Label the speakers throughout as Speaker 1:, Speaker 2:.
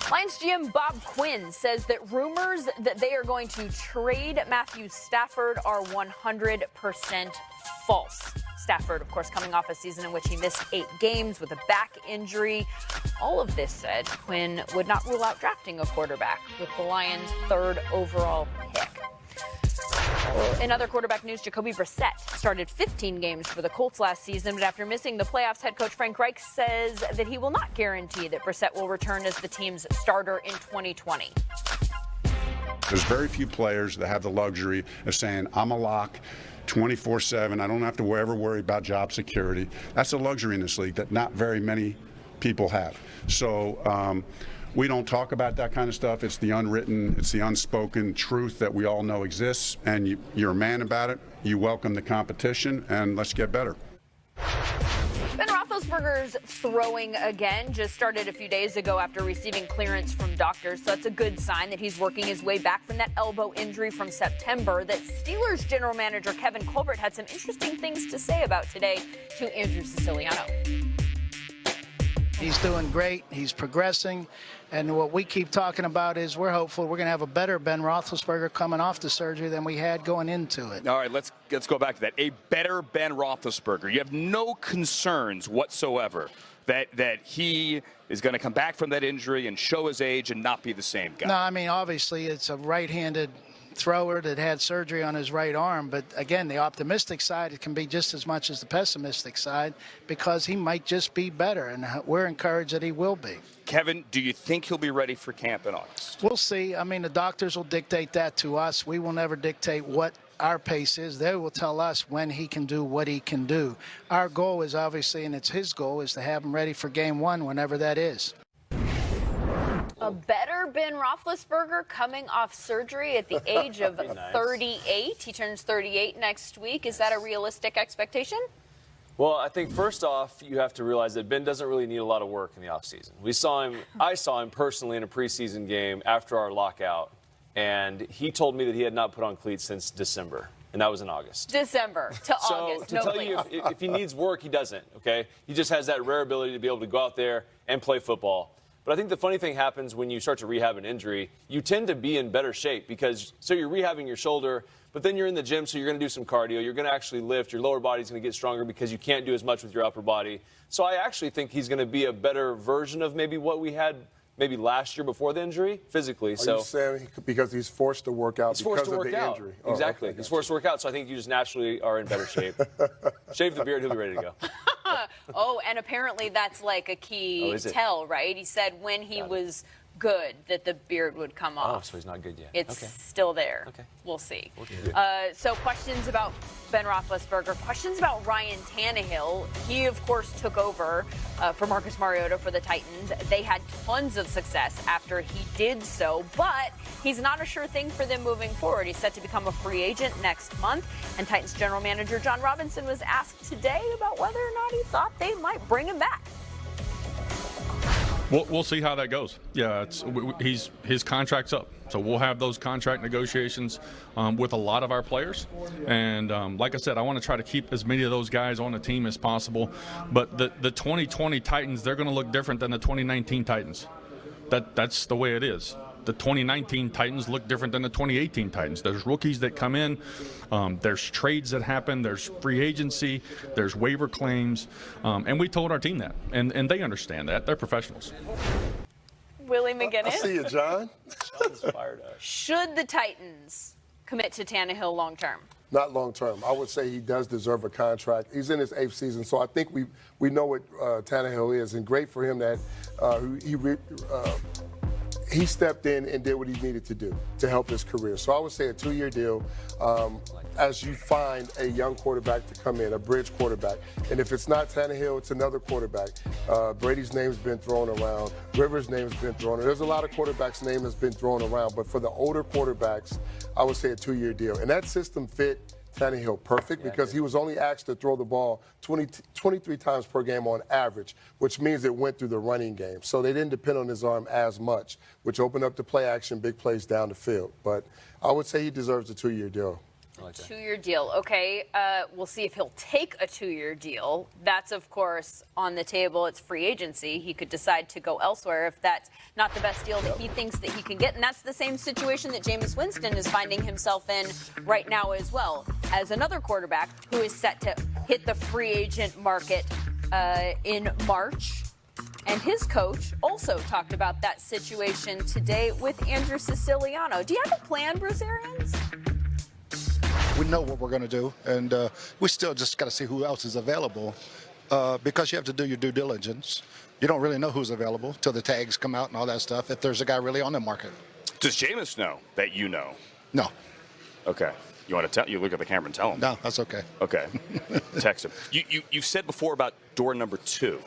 Speaker 1: Lions GM Bob Quinn says that rumors that they are going to trade Matthew Stafford are 100% false. Stafford, of course, coming off a season in which he missed 8 games with a back injury. All of this said, Quinn would not rule out drafting a quarterback with the Lions' 3rd overall pick. In other quarterback news, Jacoby Brissett started 15 games for the Colts last season, but after missing the playoffs, head coach Frank Reich says that he will not guarantee that Brissett will return as the team's starter in 2020.
Speaker 2: There's very few players that have the luxury of saying, I'm a lock 24/7. I don't have to ever worry about job security. That's a luxury in this league that not very many people have. So we don't talk about that kind of stuff. It's the unwritten, it's the unspoken truth that we all know exists, and you're a man about it. You welcome the competition, and let's get better.
Speaker 1: Ben Roethlisberger's throwing again, just started a few days ago after receiving clearance from doctors, so that's a good sign that he's working his way back from that elbow injury from September that Steelers general manager Kevin Colbert had some interesting things to say about today to Andrew Siciliano.
Speaker 3: He's doing great. He's progressing. And what we keep talking about is we're hopeful we're going to have a better Ben Roethlisberger coming off the surgery than we had going into it.
Speaker 4: All right, let's go back to that. A better Ben Roethlisberger. You have no concerns whatsoever that he is going to come back from that injury and show his age and not be the same guy.
Speaker 3: No, I mean, obviously it's a right-handed thrower that had surgery on his right arm, but again, the optimistic side, it can be just as much as the pessimistic side because he might just be better, and we're encouraged that he will be.
Speaker 4: Kevin, do you think he'll be ready for camp in August?
Speaker 3: We'll see. I mean, the doctors will dictate that to us. We will never dictate what our pace is. They will tell us when he can do what he can do. Our goal is obviously, and it's his goal, is to have him ready for game 1 whenever that is.
Speaker 1: A better Ben Roethlisberger coming off surgery at the age of 38. He turns 38 next week. Is that a realistic expectation?
Speaker 5: Well, I think first off, you have to realize that Ben doesn't really need a lot of work in the offseason. I saw him personally in a preseason game after our lockout, and he told me that he had not put on cleats since December, and that was in August.
Speaker 1: December to August,
Speaker 5: to tell you if he needs work, he doesn't, okay? He just has that rare ability to be able to go out there and play football. But I think the funny thing happens when you start to rehab an injury, you tend to be in better shape because you're rehabbing your shoulder, but then you're in the gym, so you're going to do some cardio. You're going to actually lift. Your lower body's going to get stronger because you can't do as much with your upper body. So I actually think he's going to be a better version of maybe what we had maybe last year before the injury physically.
Speaker 6: Are you saying because he's forced to work out because of the injury?
Speaker 5: Exactly.
Speaker 6: Oh, okay,
Speaker 5: he's forced to work out, so I think you just naturally are in better shape. Shave the beard, he'll be ready to go.
Speaker 1: Oh, and apparently that's like a key tell, right? He said when he was good that the beard would come off.
Speaker 5: Oh, so he's not good yet.
Speaker 1: It's still there.
Speaker 5: Okay.
Speaker 1: We'll see. So questions about Ben Roethlisberger, questions about Ryan Tannehill. He, of course, took over for Marcus Mariota for the Titans. They had tons of success after he did so, but he's not a sure thing for them moving forward. He's set to become a free agent next month, and Titans general manager John Robinson was asked today about whether or not he thought they might bring him back.
Speaker 7: We'll see how that goes. Yeah, his contract's up, so we'll have those contract negotiations with a lot of our players. And like I said, I want to try to keep as many of those guys on the team as possible. But the 2020 Titans, they're going to look different than the 2019 Titans. That's the way it is. The 2019 Titans look different than the 2018 Titans. There's rookies that come in. There's trades that happen. There's free agency. There's waiver claims. And we told our team that. And they understand that. They're professionals.
Speaker 1: Willie McGinest.
Speaker 6: I see you, John.
Speaker 5: John's fired up.
Speaker 1: Should the Titans commit to Tannehill long term?
Speaker 6: Not long term. I would say he does deserve a contract. He's in his 8th season, so I think we know what Tannehill is. And great for him that he stepped in and did what he needed to do to help his career. So I would say a 2-year deal as you find a young quarterback to come in, a bridge quarterback. And if it's not Tannehill, it's another quarterback. Brady's name's been thrown around. Rivers' name's been thrown around. There's a lot of quarterbacks' name that's been thrown around. But for the older quarterbacks, I would say a 2-year deal. And that system fit Tannehill perfect because he was only asked to throw the ball 23 times per game on average, which means it went through the running game. So they didn't depend on his arm as much, which opened up the play action, big plays down the field. But I would say he deserves a 2-year deal.
Speaker 5: like that.
Speaker 1: 2-year deal. Okay, we'll see if he'll take a 2-year deal. That's, of course, on the table. It's free agency. He could decide to go elsewhere if that's not the best deal that he thinks that he can get. And that's the same situation that Jameis Winston is finding himself in right now as well, as another quarterback who is set to hit the free agent market in March. And his coach also talked about that situation today with Andrew Siciliano. Do you have a plan, Bruce Arians?
Speaker 8: We know what we're going to do, and we still just got to see who else is available because you have to do your due diligence. You don't really know who's available till the tags come out and all that stuff, if there's a guy really on the market.
Speaker 4: Does Jameis know that you know?
Speaker 8: No.
Speaker 4: Okay. You want to tell? You look at the camera and tell him.
Speaker 8: No, that's okay.
Speaker 4: Okay. Text him. You've said before about door number 2.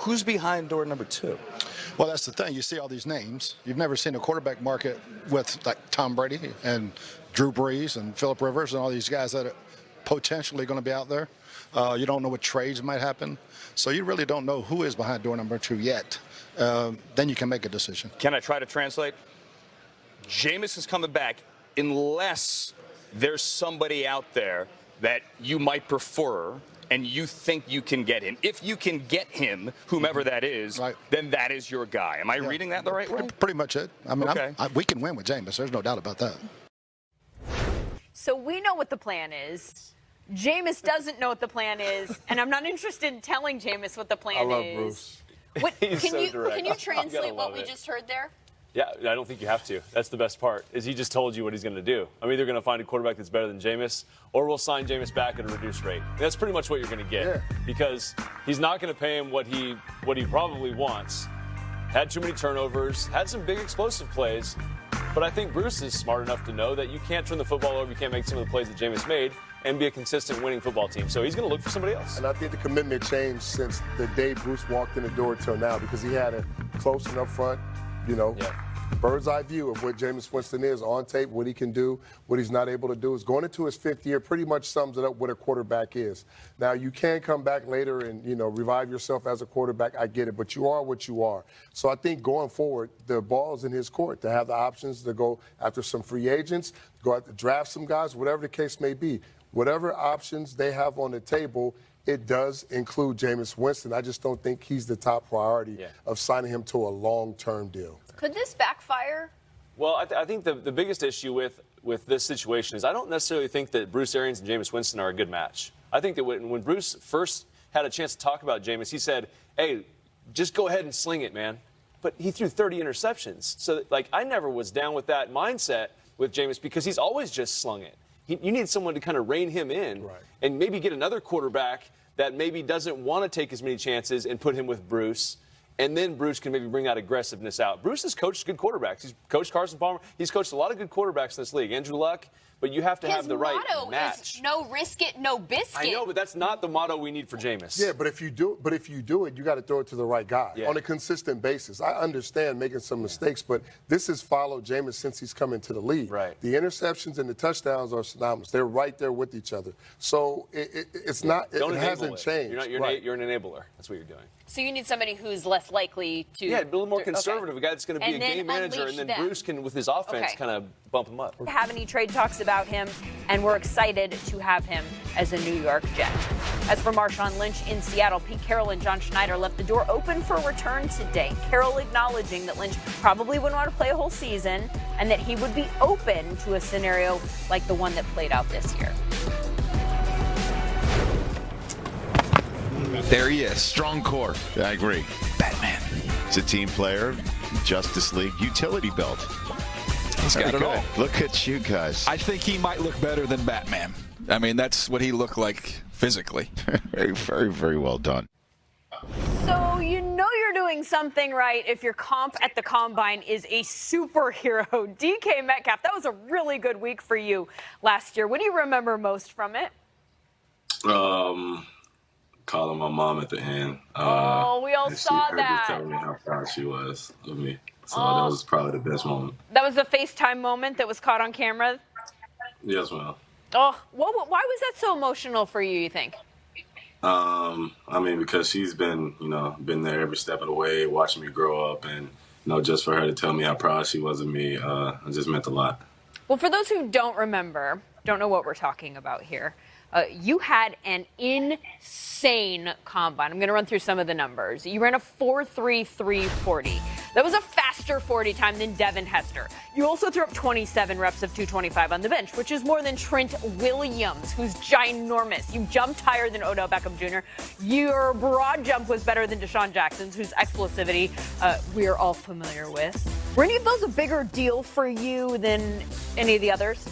Speaker 4: Who's behind door number 2?
Speaker 8: Well, that's the thing. You see all these names. You've never seen a quarterback market with like Tom Brady and Drew Brees and Phillip Rivers and all these guys that are potentially going to be out there. You don't know what trades might happen. So you really don't know who is behind door number 2 yet. Then you can make a decision.
Speaker 4: Can I try to translate? Jameis is coming back unless there's somebody out there that you might prefer and you think you can get him. If you can get him, whomever that is,
Speaker 8: right,
Speaker 4: then that is your guy. Am I reading that the right way?
Speaker 8: Pretty much it. I mean,
Speaker 4: okay.
Speaker 8: We can win with Jameis. There's no doubt about that.
Speaker 1: So we know what the plan is. Jameis doesn't know what the plan is, and I'm not interested in telling Jameis what the plan is.
Speaker 5: I love Bruce.
Speaker 1: What,
Speaker 5: He's
Speaker 1: can
Speaker 5: so
Speaker 1: you
Speaker 5: direct.
Speaker 1: can you translate what
Speaker 5: love
Speaker 1: we
Speaker 5: it.
Speaker 1: just heard there?
Speaker 5: Yeah, I don't think you have to. That's the best part, is he just told you what he's going to do. I'm either going to find a quarterback that's better than Jameis, or we'll sign Jameis back at a reduced rate. And that's pretty much what you're going to get, because he's not going to pay him what he probably wants. Had too many turnovers, had some big explosive plays, but I think Bruce is smart enough to know that you can't turn the football over, you can't make some of the plays that Jameis made, and be a consistent winning football team. So he's going to look for somebody else.
Speaker 6: And I think the commitment changed since the day Bruce walked in the door till now, because he had a close and up front, bird's eye view of what Jameis Winston is on tape, what he can do, what he's not able to do. Is going into his 5th year pretty much sums it up what a quarterback is. Now, you can come back later and, revive yourself as a quarterback. I get it, but you are what you are. So I think going forward, the ball's in his court to have the options to go after some free agents, go out to draft some guys, whatever the case may be. Whatever options they have on the table, it does include Jameis Winston. I just don't think he's the top priority of signing him to a long-term deal.
Speaker 1: Could this backfire?
Speaker 5: Well, I think the biggest issue with this situation is I don't necessarily think that Bruce Arians and Jameis Winston are a good match. I think that when Bruce first had a chance to talk about Jameis, he said, hey, just go ahead and sling it, man. But he threw 30 interceptions. So, I never was down with that mindset with Jameis because he's always just slung it. You need someone to kind of rein him in and maybe get another quarterback that maybe doesn't want to take as many chances and put him with Bruce. And then Bruce can maybe bring out aggressiveness out. Bruce has coached good quarterbacks. He's coached Carson Palmer. He's coached a lot of good quarterbacks in this league. Andrew Luck. But you have to have the right match.
Speaker 1: His motto is no risk it, no biscuit.
Speaker 5: I know, but that's not the motto we need for Jameis.
Speaker 6: Yeah, but if you do it, you got to throw it to the right guy on a consistent basis. I understand making some mistakes, but this has followed Jameis since he's come into the league.
Speaker 5: Right.
Speaker 6: The interceptions and the touchdowns are synonymous. They're right there with each other. So it's not. It hasn't changed.
Speaker 5: You're an enabler. That's what you're doing.
Speaker 1: So you need somebody who's less likely to.
Speaker 5: Yeah, a little more conservative. A guy that's going to be a game manager, and then Bruce can, with his offense, kind of bump him up.
Speaker 1: Have any trade talks about him, and we're excited to have him as a New York Jet. As for Marshawn Lynch in Seattle, Pete Carroll and John Schneider left the door open for return today. Carroll acknowledging that Lynch probably wouldn't want to play a whole season, and that he would be open to a scenario like the one that played out this year.
Speaker 9: There he is, strong core. I agree. Batman. He's a team player, Justice League utility belt.
Speaker 10: He's got it all.
Speaker 9: Look at you guys.
Speaker 10: I think he might look better than Batman. I mean, that's what he looked like physically.
Speaker 9: Very, very, very well done.
Speaker 1: So you know you're doing something right if your comp at the Combine is a superhero. DK Metcalf, that was a really good week for you last year. What do you remember most from it?
Speaker 11: Calling my mom at the end.
Speaker 1: We all saw that.
Speaker 11: She telling me how proud she was of me. So that was probably the best moment.
Speaker 1: That was the FaceTime moment that was caught on camera?
Speaker 11: Yes, ma'am.
Speaker 1: Oh, why was that so emotional for you, you think?
Speaker 11: I mean, because she's been there every step of the way, watching me grow up, and just for her to tell me how proud she was of me, it just meant a lot.
Speaker 1: Well, for those who don't remember, don't know what we're talking about here. You had an insane combine. I'm going to run through some of the numbers. You ran a 4.33 40. That was a faster 40 time than Devin Hester. You also threw up 27 reps of 225 on the bench, which is more than Trent Williams, who's ginormous. You jumped higher than Odell Beckham Jr. Your broad jump was better than Deshaun Jackson's, whose explosivity we are all familiar with. Were any of those a bigger deal for you than any of the others?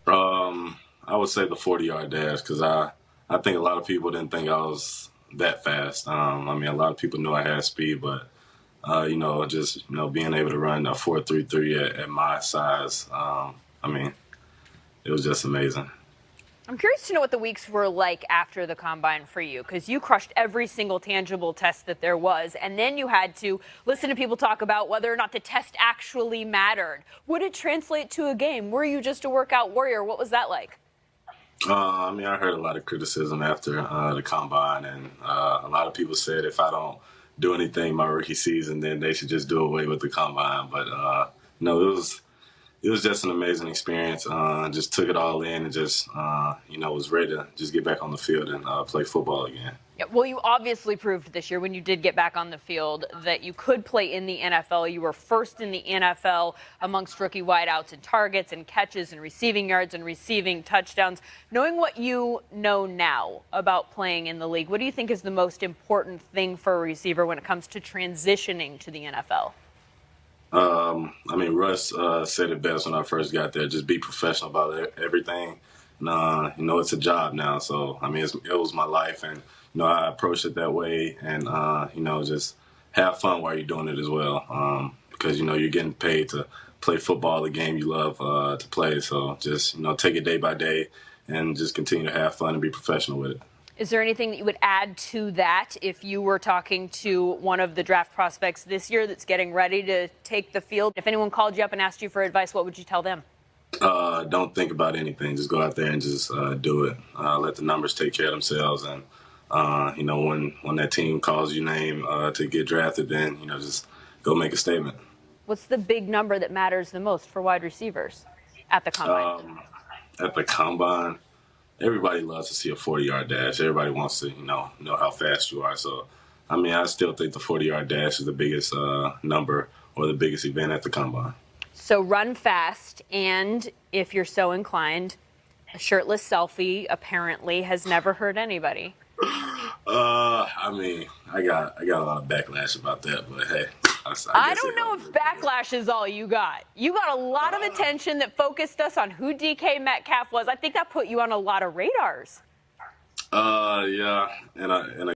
Speaker 11: I would say the 40-yard dash because I think a lot of people didn't think I was that fast. I mean, a lot of people knew I had speed, but being able to run a 4.33 at my size, I mean, it was just amazing.
Speaker 1: I'm curious to know what the weeks were like after the combine for you, because you crushed every single tangible test that there was, and then you had to listen to people talk about whether or not the test actually mattered. Would it translate to a game? Were you just a workout warrior? What was that like?
Speaker 11: I mean, I heard a lot of criticism after the combine, and a lot of people said if I don't do anything my rookie season, then they should just do away with the combine. But no, it was just an amazing experience. Just took it all in and just was ready to just get back on the field and play football again.
Speaker 1: Yeah, well, you obviously proved this year when you did get back on the field that you could play in the NFL. You were first in the NFL amongst rookie wideouts in targets and catches and receiving yards and receiving touchdowns. Knowing what you know now about playing in the league, what do you think is the most important thing for a receiver when it comes to transitioning to the NFL?
Speaker 11: I mean, Russ said it best when I first got there. Just be professional about everything. And, it's a job now. So, I mean, it was my life. And, I approached it that way. And, just have fun while you're doing it as well. Because, you're getting paid to play football, the game you love to play. So just, take it day by day and just continue to have fun and be professional with it.
Speaker 1: Is there anything that you would add to that if you were talking to one of the draft prospects this year that's getting ready to take the field? If anyone called you up and asked you for advice, what would you tell them?
Speaker 11: Don't think about anything. Just go out there and just do it. Let the numbers take care of themselves. And, when that team calls your name to get drafted, then, just go make a statement.
Speaker 1: What's the big number that matters the most for wide receivers at the combine?
Speaker 11: At the combine, everybody loves to see a 40-yard dash. Everybody wants to, know how fast you are. So, I mean, I still think the 40-yard dash is the biggest number or the biggest event at the combine.
Speaker 1: So run fast, and if you're so inclined, a shirtless selfie apparently has never hurt anybody.
Speaker 11: I mean, I got a lot of backlash about that, but hey.
Speaker 1: I don't know if backlash is all you got. You got a lot of attention that focused us on who DK Metcalf was. I think that put you on a lot of radars.
Speaker 11: Yeah, and